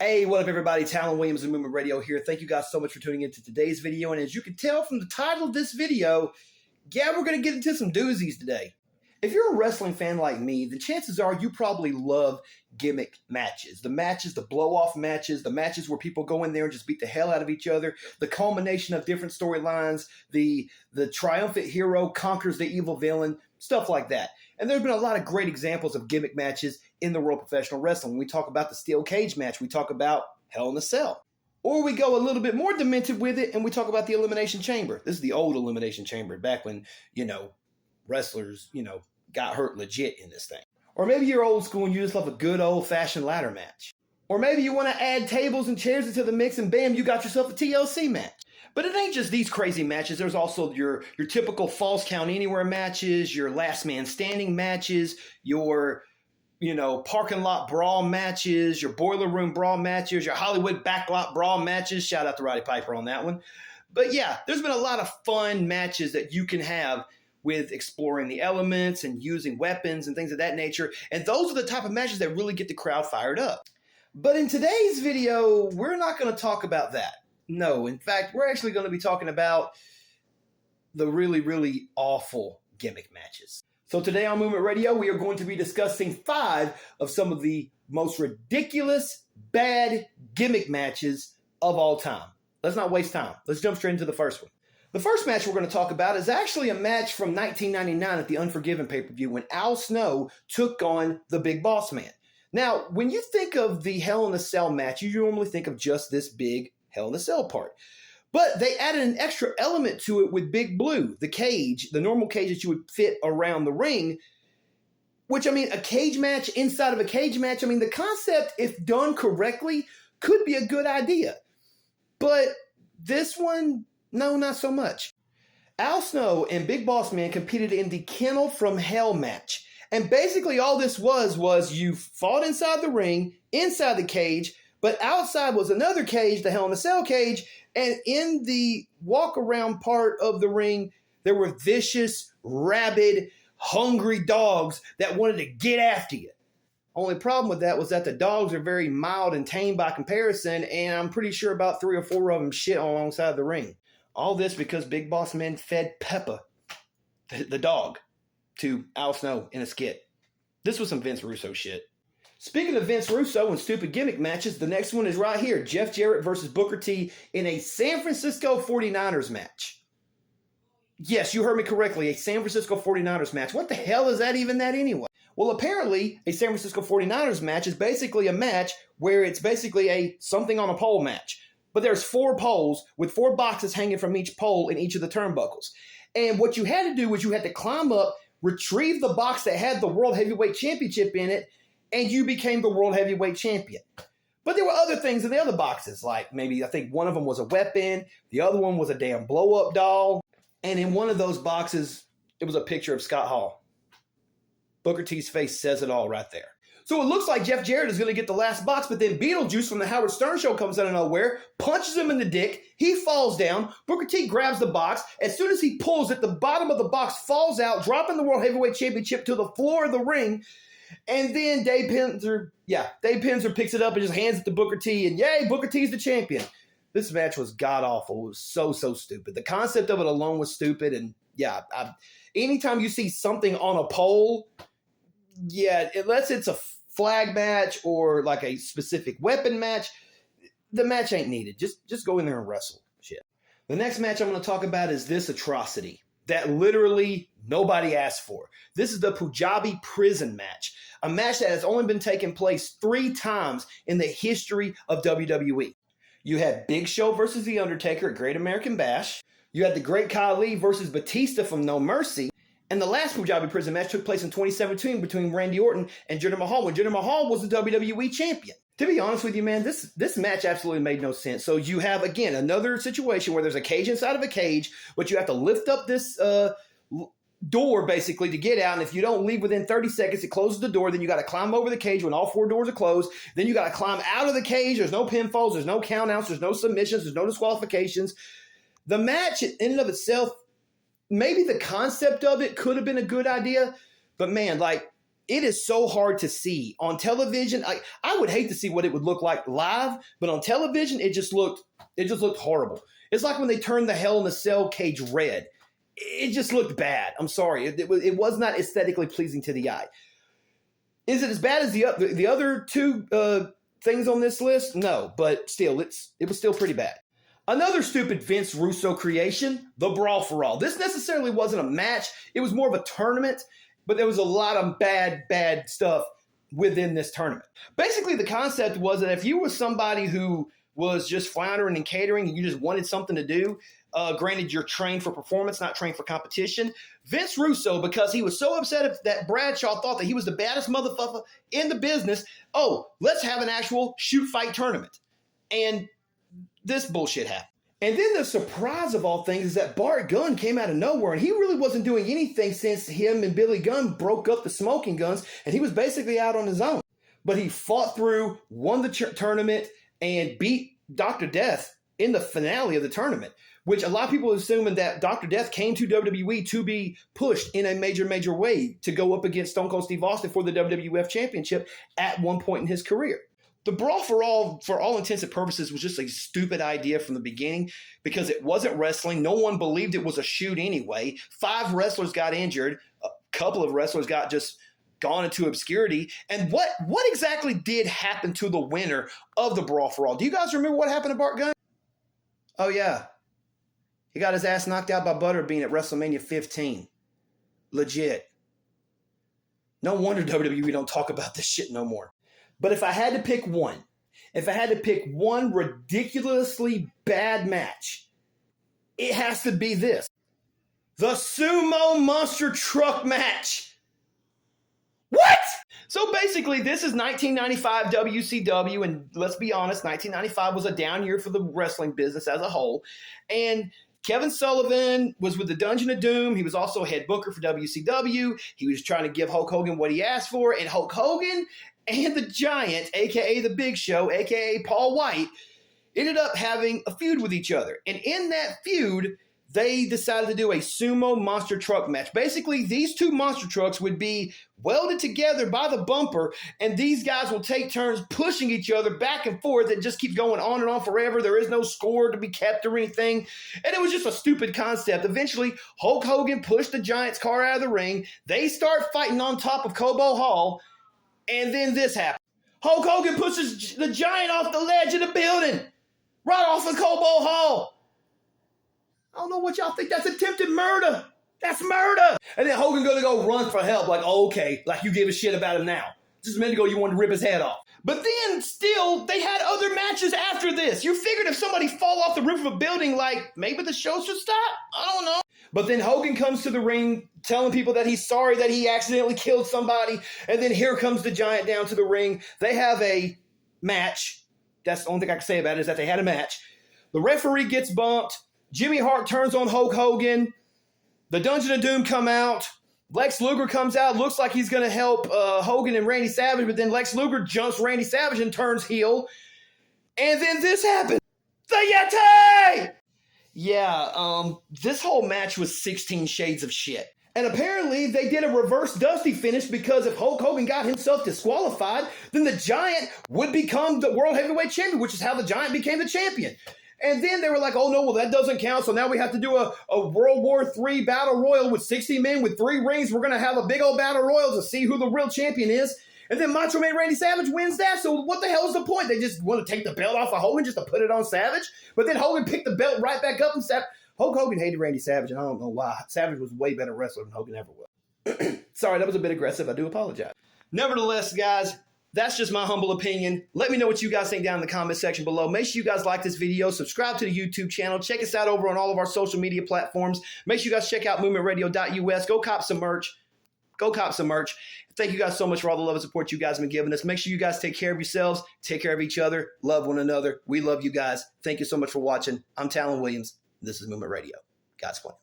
Hey, what up everybody? Talon Williams and Movement Radio here. Thank you guys so much for tuning into today's video. And as you can tell from the title of this video, we're going to get into some doozies today. If you're a wrestling fan like me, then chances are you probably love gimmick matches. The matches, the blow-off matches, the matches where people go in there and just beat the hell out of each other, the culmination of different storylines, the triumphant hero conquers the evil villain, stuff like that. And there have been a lot of great examples of gimmick matches in the world of professional wrestling. We talk about the steel cage match. We talk about Hell in a Cell. Or we go a little bit more demented with it and we talk about the Elimination Chamber. This is the old Elimination Chamber back when, wrestlers, got hurt legit in this thing. Or maybe you're old school and you just love a good old-fashioned ladder match. Or maybe you want to add tables and chairs into the mix and bam, you got yourself a TLC match. But it ain't just these crazy matches. There's also your typical Falls Count Anywhere matches, your Last Man Standing matches, your parking lot brawl matches, your boiler room brawl matches, your Hollywood backlot brawl matches. Shout out to Roddy Piper on that one. But yeah, there's been a lot of fun matches that you can have with exploring the elements and using weapons and things of that nature. And those are the type of matches that really get the crowd fired up. But in today's video, we're not going to talk about that. No, in fact, we're actually going to be talking about the really, really awful gimmick matches. So today on Movement Radio, we are going to be discussing 5 of some of the most ridiculous, bad gimmick matches of all time. Let's not waste time. Let's jump straight into the first one. The first match we're going to talk about is actually a match from 1999 at the Unforgiven pay-per-view when Al Snow took on the Big Boss Man. Now, when you think of the Hell in a Cell match, you normally think of just this big Hell in a Cell part. But they added an extra element to it with Big Blue, the cage, the normal cage that you would fit around the ring, which, a cage match inside of a cage match, the concept, if done correctly, could be a good idea. But this one, no, not so much. Al Snow and Big Boss Man competed in the Kennel from Hell match. And basically all this was you fought inside the ring, inside the cage, but outside was another cage, the Hell in a Cell cage, and in the walk-around part of the ring, there were vicious, rabid, hungry dogs that wanted to get after you. Only problem with that was that the dogs are very mild and tame by comparison, and I'm pretty sure about 3 or 4 of them shit alongside the ring. All this because Big Boss Man fed Peppa, the dog, to Al Snow in a skit. This was some Vince Russo shit. Speaking of Vince Russo and stupid gimmick matches, the next one is right here. Jeff Jarrett versus Booker T in a San Francisco 49ers match. Yes, you heard me correctly, a San Francisco 49ers match. What the hell is that even that anyway? Well, apparently, a San Francisco 49ers match is basically a match where it's basically a something on a pole match. But there's 4 poles with 4 boxes hanging from each pole in each of the turnbuckles. And what you had to do was you had to climb up, retrieve the box that had the World Heavyweight Championship in it, and you became the World Heavyweight Champion. But there were other things in the other boxes, like maybe I think one of them was a weapon, the other one was a damn blow-up doll, and in one of those boxes, it was a picture of Scott Hall. Booker T's face says it all right there. So it looks like Jeff Jarrett is going to get the last box, but then Beetlejuice from the Howard Stern Show comes out of nowhere, punches him in the dick, he falls down, Booker T grabs the box, as soon as he pulls it, the bottom of the box falls out, dropping the World Heavyweight Championship to the floor of the ring, and then Dave Penzer picks it up and just hands it to Booker T, and yay, Booker T's the champion. This match was god-awful. It was so stupid. The concept of it alone was stupid, and anytime you see something on a pole, unless it's a flag match or like a specific weapon match, the match ain't needed. Just go in there and wrestle. Shit. The next match I'm going to talk about is this atrocity that literally nobody asked for. This is the Punjabi prison match, a match that has only been taking place 3 times in the history of WWE. You had Big Show versus The Undertaker at Great American Bash. You had the Great Khali versus Batista from No Mercy. And the last Punjabi prison match took place in 2017 between Randy Orton and Jinder Mahal when Jinder Mahal was the WWE champion. To be honest with you, man, this match absolutely made no sense. So you have, again, another situation where there's a cage inside of a cage, but you have to lift up this door, basically, to get out. And if you don't leave within 30 seconds, it closes the door. Then you got to climb over the cage when all 4 doors are closed. Then you got to climb out of the cage. There's no pinfalls. There's no countouts. There's no submissions. There's no disqualifications. The match in and of itself, maybe the concept of it could have been a good idea, but man, it is so hard to see on television. I would hate to see what it would look like live, but on television, it just looked horrible. It's like when they turned the Hell in a Cell cage red. It just looked bad. I'm sorry. It was not aesthetically pleasing to the eye. Is it as bad as the other two things on this list? No, but still, it was still pretty bad. Another stupid Vince Russo creation, the Brawl for All. This necessarily wasn't a match. It was more of a tournament, but there was a lot of bad stuff within this tournament. Basically, the concept was that if you were somebody who was just floundering and catering and you just wanted something to do, granted, you're trained for performance, not trained for competition. Vince Russo, because he was so upset that Bradshaw thought that he was the baddest motherfucker in the business, let's have an actual shoot fight tournament. And this bullshit happened. And then the surprise of all things is that Bart Gunn came out of nowhere, and he really wasn't doing anything since him and Billy Gunn broke up the Smoking Guns, and he was basically out on his own. But he fought through, won the tournament, and beat Dr. Death in the finale of the tournament, which a lot of people are assuming that Dr. Death came to WWE to be pushed in a major way to go up against Stone Cold Steve Austin for the WWF Championship at one point in his career. The Brawl for all intents and purposes, was just a stupid idea from the beginning because it wasn't wrestling. No one believed it was a shoot anyway. 5 wrestlers got injured. A couple of wrestlers got just gone into obscurity. And what exactly did happen to the winner of the Brawl for All? Do you guys remember what happened to Bart Gunn? Oh, yeah. He got his ass knocked out by Butterbean at WrestleMania 15. Legit. No wonder WWE don't talk about this shit no more. But if I had to pick one ridiculously bad match, it has to be this. The Sumo Monster Truck match. What? So basically, this is 1995 WCW, and let's be honest, 1995 was a down year for the wrestling business as a whole. And Kevin Sullivan was with the Dungeon of Doom. He was also head booker for WCW. He was trying to give Hulk Hogan what he asked for, and Hulk Hogan and the Giant, a.k.a. The Big Show, a.k.a. Paul White, ended up having a feud with each other. And in that feud, they decided to do a sumo monster truck match. Basically, these two monster trucks would be welded together by the bumper, and these guys will take turns pushing each other back and forth. It just keeps going on and on forever. There is no score to be kept or anything. And it was just a stupid concept. Eventually, Hulk Hogan pushed the Giant's car out of the ring. They start fighting on top of Cobo Hall. And then this happened. Hulk Hogan pushes the Giant off the ledge of the building. Right off of Cobo Hall. I don't know what y'all think. That's attempted murder. That's murder. And then Hogan gonna go run for help. Like, oh, okay. Like you give a shit about him now. Just a minute ago you wanted to rip his head off. But then still, they had other matches after this. You figured if somebody fall off the roof of a building, like maybe the show should stop? I don't know. But then Hogan comes to the ring telling people that he's sorry that he accidentally killed somebody. And then here comes the Giant down to the ring. They have a match. That's the only thing I can say about it is that they had a match. The referee gets bumped. Jimmy Hart turns on Hulk Hogan. The Dungeon of Doom come out. Lex Luger comes out. Looks like he's going to help Hogan and Randy Savage. But then Lex Luger jumps Randy Savage and turns heel. And then this happens. The Yeti! Yeah, this whole match was 16 shades of shit. And apparently they did a reverse Dusty finish because if Hulk Hogan got himself disqualified, then the Giant would become the World Heavyweight Champion, which is how the Giant became the champion. And then they were like, oh no, well that doesn't count, so now we have to do a World War III Battle Royal with 60 men with 3 rings. We're going to have a big old Battle Royal to see who the real champion is. And then Macho Man Randy Savage wins that. So what the hell is the point? They just want to take the belt off of Hogan just to put it on Savage? But then Hogan picked the belt right back up and Hulk Hogan hated Randy Savage, and I don't know why. Savage was a way better wrestler than Hogan ever was. Sorry, that was a bit aggressive. I do apologize. Nevertheless, guys, that's just my humble opinion. Let me know what you guys think down in the comment section below. Make sure you guys like this video. Subscribe to the YouTube channel. Check us out over on all of our social media platforms. Make sure you guys check out movementradio.us. Go cop some merch. Go cop some merch. Thank you guys so much for all the love and support you guys have been giving us. Make sure you guys take care of yourselves. Take care of each other. Love one another. We love you guys. Thank you so much for watching. I'm Talon Williams. This is Movement Radio. God's plan.